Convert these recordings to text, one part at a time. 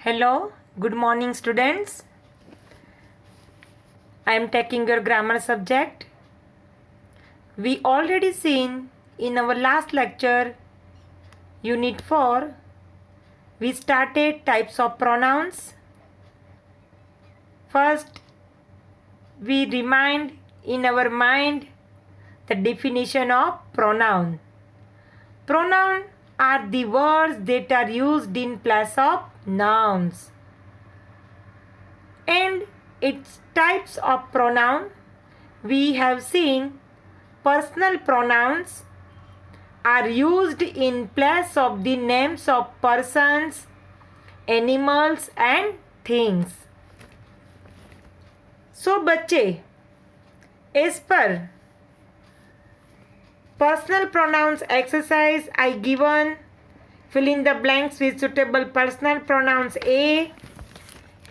Hello, good morning students. I am taking your grammar subject. We already seen in our last lecture, unit 4, we started types of pronouns. First, we remind in our mind the definition of pronoun. Pronoun are the words that are used in place of nouns. And its types of pronoun, we have seen personal pronouns are used in place of the names of persons, animals and things. So बच्चे, as per personal pronouns exercise I given, fill in the blanks with suitable personal pronouns A,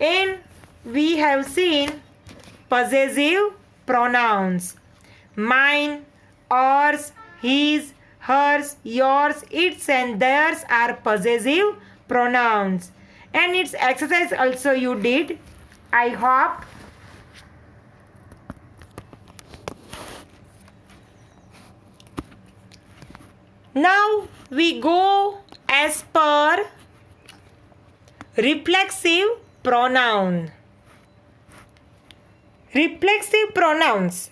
and we have seen possessive pronouns. Mine, ours, his, hers, yours, its and theirs are possessive pronouns. And its exercise also you did, I hope. Now we go as per reflexive pronoun. Reflexive pronouns.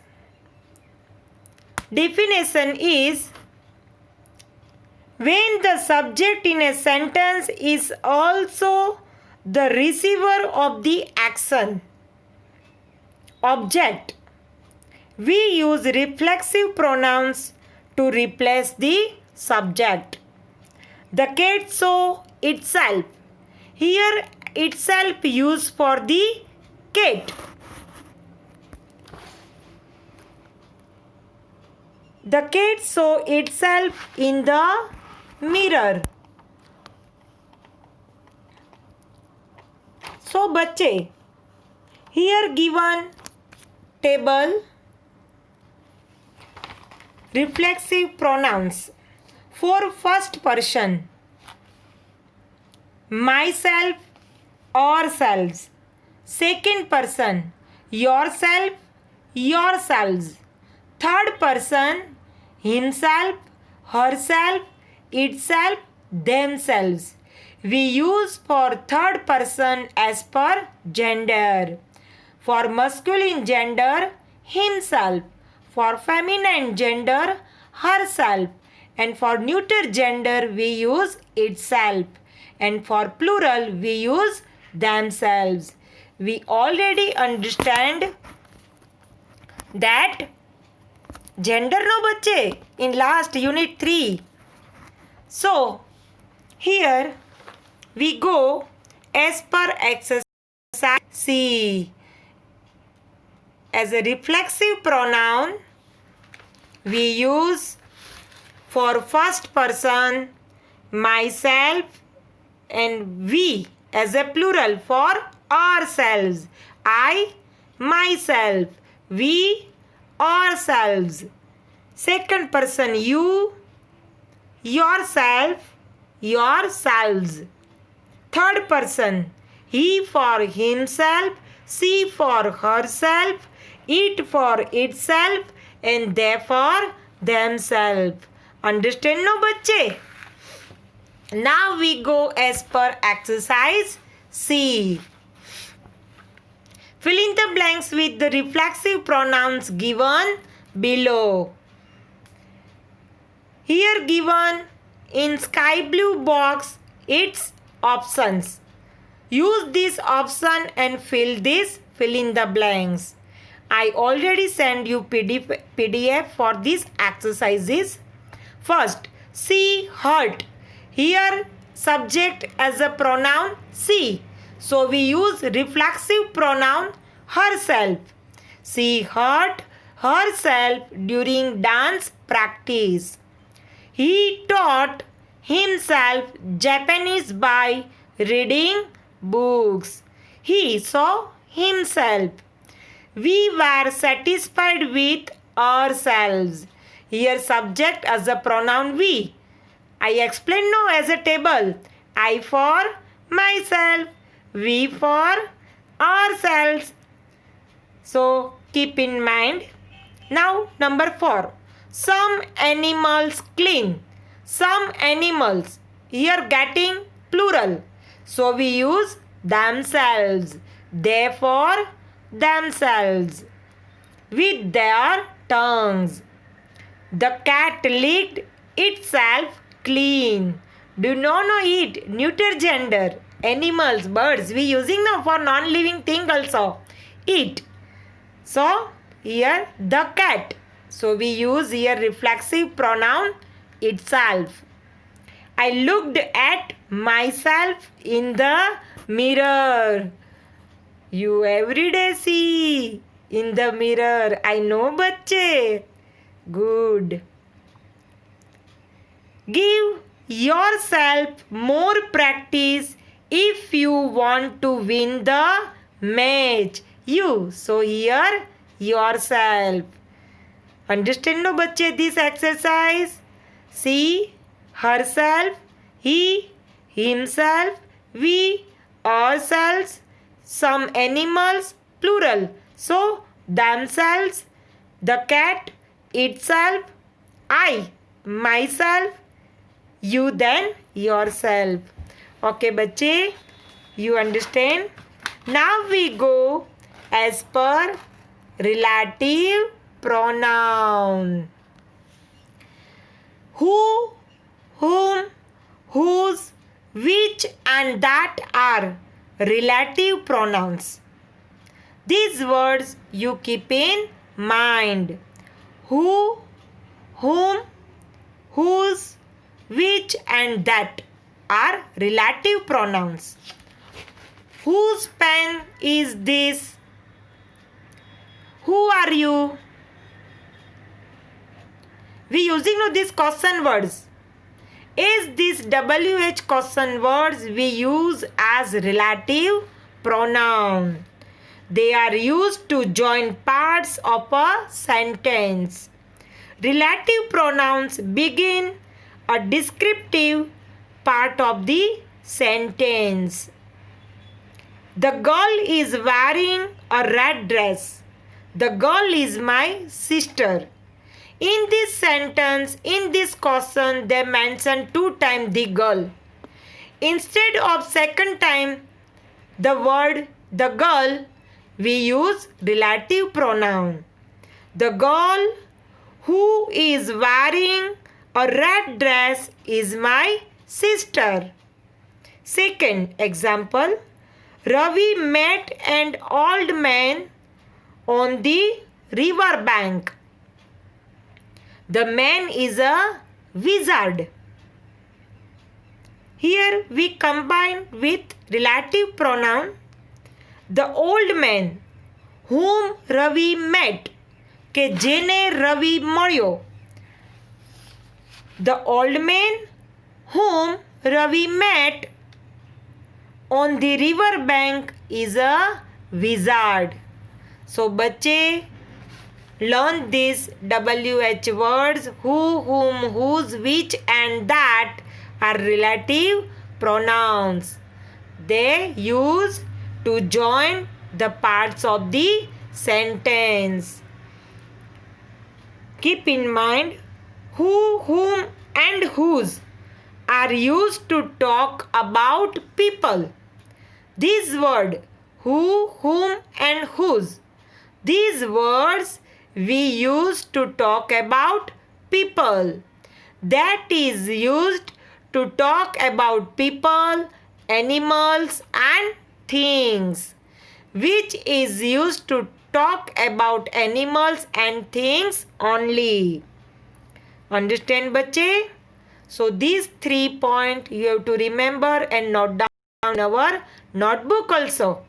Definition is when the subject in a sentence is also the receiver of the action. Object. We use reflexive pronouns to replace the subject. The cat saw itself. Here itself used for the cat. The cat saw itself in the mirror. So बच्चे, here given table reflexive pronouns for first person. Myself, ourselves. Second person, yourself, yourselves. Third person, himself, herself, itself, themselves. We use for third person as per gender. For masculine gender, himself. For feminine gender, herself. And for neuter gender, we use itself. And for plural, we use themselves. We already understand that gender no बच्चे in last unit 3. So here we go as per exercise C. As a reflexive pronoun we use for first person myself and we as a plural for ourselves. I, myself. We, ourselves. Second person you, yourself, yourselves. Third person he for himself, she for herself, it for itself and they for themselves. Understand no बच्चे? Now we go as per exercise C. Fill in the blanks with the reflexive pronouns given below. Here given in sky blue box its options. Use this option and fill in the blanks. I already sent you PDF for these exercises. First, she hurt. Here subject as a pronoun she. So we use reflexive pronoun herself. She hurt herself during dance practice. He taught himself Japanese by reading books. He saw himself. We were satisfied with ourselves. Here subject as a pronoun we. I explain now as a table. I for myself, We for ourselves. So keep in mind. Now number 4. Some animals clean. Some animals. Here getting plural. So we use themselves. Therefore themselves. With their tongues. The cat licked itself clean. Do not know it. Neuter gender. Animals, birds. We using now for non-living thing also. It. So here the cat. So we use here reflexive pronoun itself. I looked at myself in the mirror. You every day see in the mirror. I know बच्चे. Good. Give yourself more practice if you want to win the match. You. So here yourself. Understand no बच्चे this exercise? See, herself, he, himself, we, ourselves, some animals, plural. So themselves, the cat, itself, I, myself, you then yourself. Okay बच्चे, you understand? Now we go as per relative pronoun. Who, whom, whose, which and that are relative pronouns. These words you keep in mind. Who, whom, whose, which and that are relative pronouns. Whose pen is this? Who are you? We using now these question words. Is this WH question words we use as relative pronoun. They are used to join parts of a sentence. Relative pronouns begin a descriptive part of the sentence. The girl is wearing a red dress. The girl is my sister. In this sentence, in this question, they mention 2 times the girl. Instead of second time the word the girl, we use relative pronoun. The girl who is wearing a red dress is my sister. Second example, Ravi met an old man on the river bank. The man is a wizard. Here we combine with relative pronoun. The old man whom Ravi met, કે જેને રવિ મળ્યો. The old man whom Ravi met on the river bank is a wizard. So बच्चे learn these WH words. Who, whom, whose, which and that are relative pronouns. They use to join the parts of the sentence. Keep in mind, who, whom and whose are used to talk about people. This word, who, whom and whose, these words we use to talk about people. That is used to talk about people, animals and things. Which is used to talk about animals and things only. Understand बच्चे? So these 3 points you have to remember and note down in our notebook also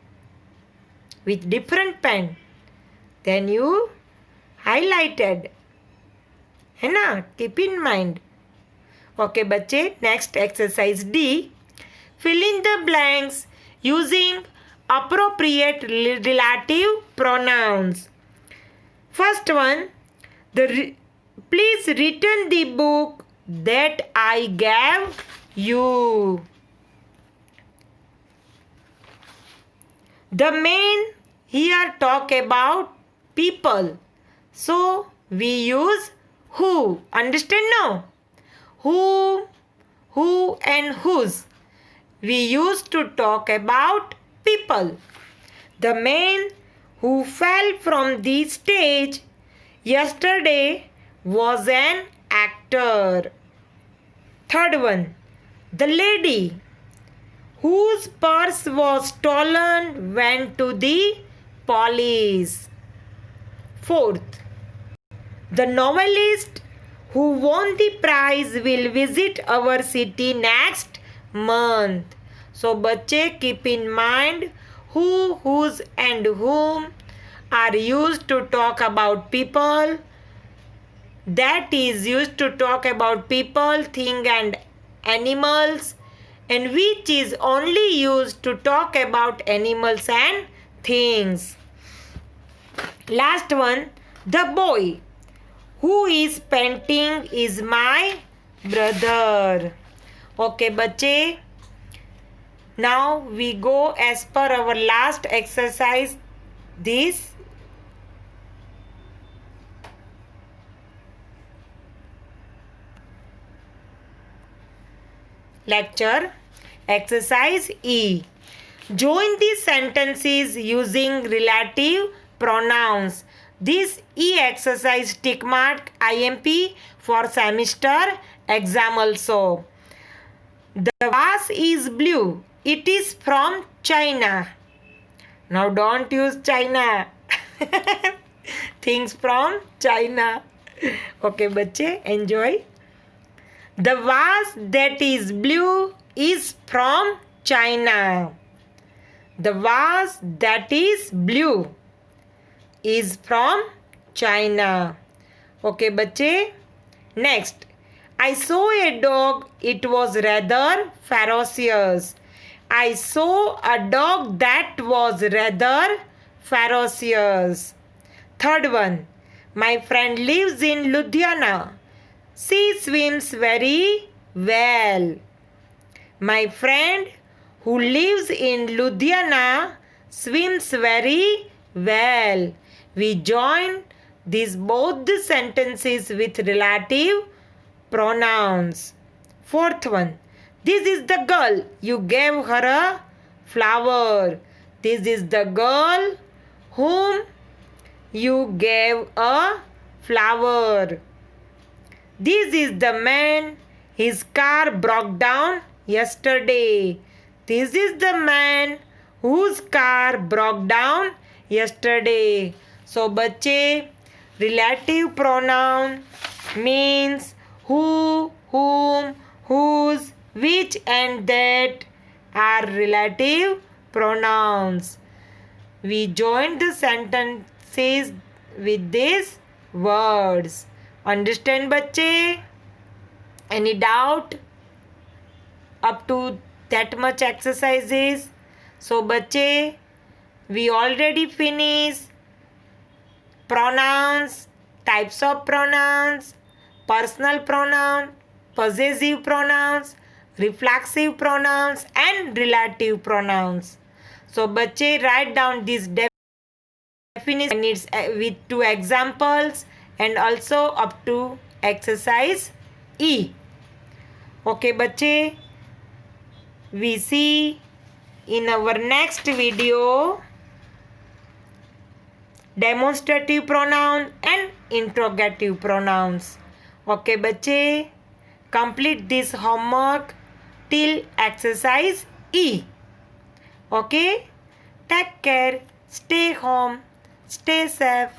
with different pen. Then you highlighted. है ना? Keep in mind. Okay बच्चे, next exercise D. Fill in the blanks using appropriate relative pronouns. First one, please return the book that I gave you. The main here talk about people. So we use who. Understand now? Who and whose. We used to talk about people. The man who fell from the stage yesterday was an actor. Third one, the lady whose purse was stolen went to the police. Fourth, the novelist who won the prize will visit our city next month. So बच्चे keep in mind who, whose and whom are used to talk about people. That is used to talk about people, thing and animals, and which is only used to talk about animals and things. Last one, the boy who is painting is my brother. Okay, बच्चे. Now we go as per our last exercise. This lecture. Exercise E. Join these sentences using relative pronouns. This E exercise tick mark IMP for semester exam also. The vase is blue. It is from China. Now don't use China. Things from China. Okay, बच्चे, enjoy. The vase that is blue is from China. The vase that is blue is from China. Okay, बच्चे. Next. I saw a dog. It was rather ferocious. I saw a dog that was rather ferocious. Third one. My friend lives in Ludhiana. She swims very well. My friend who lives in Ludhiana swims very well. We join these both the sentences with relative pronouns. Fourth one. This is the girl. You gave her a flower. This is the girl whom you gave a flower. This is the man. His car broke down yesterday. This is the man whose car broke down yesterday. So, बच्चे, relative pronoun means who, whom, whose, which and that are relative pronouns. We join the sentences with these words. Understand, बच्चे? Any doubt up to that much exercises? So, बच्चे, we already finished pronouns, types of pronouns, personal pronoun, possessive pronouns, reflexive pronouns and relative pronouns. So, बच्चे, write down this definition and it's with 2 examples and also up to exercise E. Okay, बच्चे, we see in our next video demonstrative pronoun and interrogative pronouns. Okay, बच्चे, complete this homework till exercise E. Okay, take care, stay home, stay safe.